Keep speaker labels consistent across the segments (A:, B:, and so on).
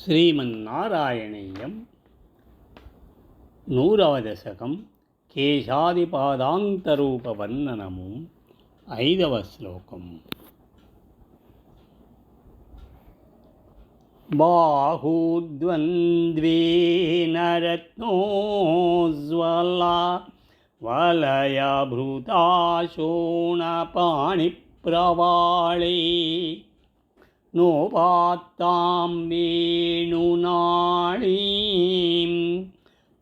A: శ్రీమన్నారాయణీయం 100వ దశకం కేశాదిపాదాంతరూపవర్ణనము 5వ శ్లోకం. బాహుద్వంద్వేన రత్నోజ్వలా వలయభృతా శోణపాణిప్రవాళే నోపాత్తాం వేణునాళీం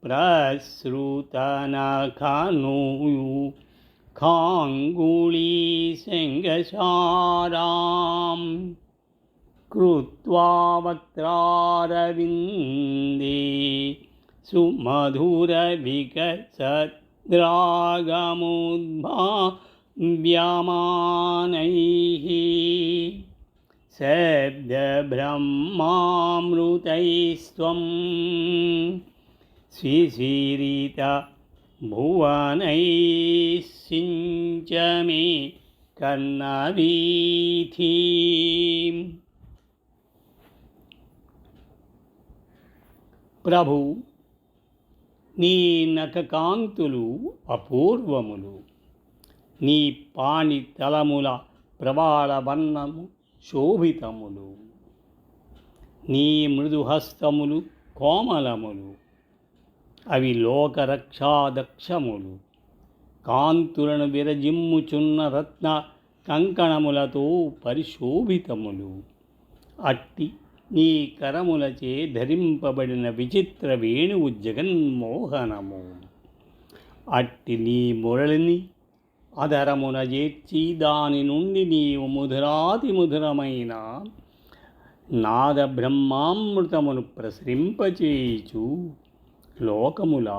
A: ప్రసృతనఖాంగుళీశంగశారాం కృత్వా వక్త్రారవిందే సుమధురవికసద్రాగముద్భావ్యమానైః శబ్దబ్రహ్మామృతైస్త్వం స్విసిరిత భువనైః సించ మే కర్ణవీథీం. ప్రభు, నీ నఖకాంతులు అపూర్వములు, నీ పాణి తలముల ప్రవాళ వర్ణము శోభితములు, నీ మృదుహస్తములు కోమలములు, అవి లోకరక్షాదక్షములు. కాంతులను విరజిమ్ముచున్న రత్న కంకణములతో పరిశోభితములు. అట్టి నీ కరములచే ధరింపబడిన విచిత్ర వేణువు జగన్మోహనము. అట్టి నీ మురళిని అధరమున చేర్చి దాని నుండి నీవు మధురాతి మధురమైన నాద బ్రహ్మామృతమును ప్రసరింపచేయుచు లోకముల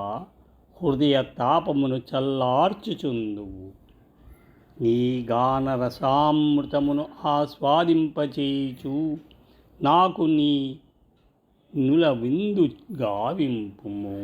A: హృదయ తాపమును చల్లార్చుచుందువు. నీ గానరసామృతమును ఆస్వాదింపచేయుచు నాకు నీ నుల విందు గావింపుము.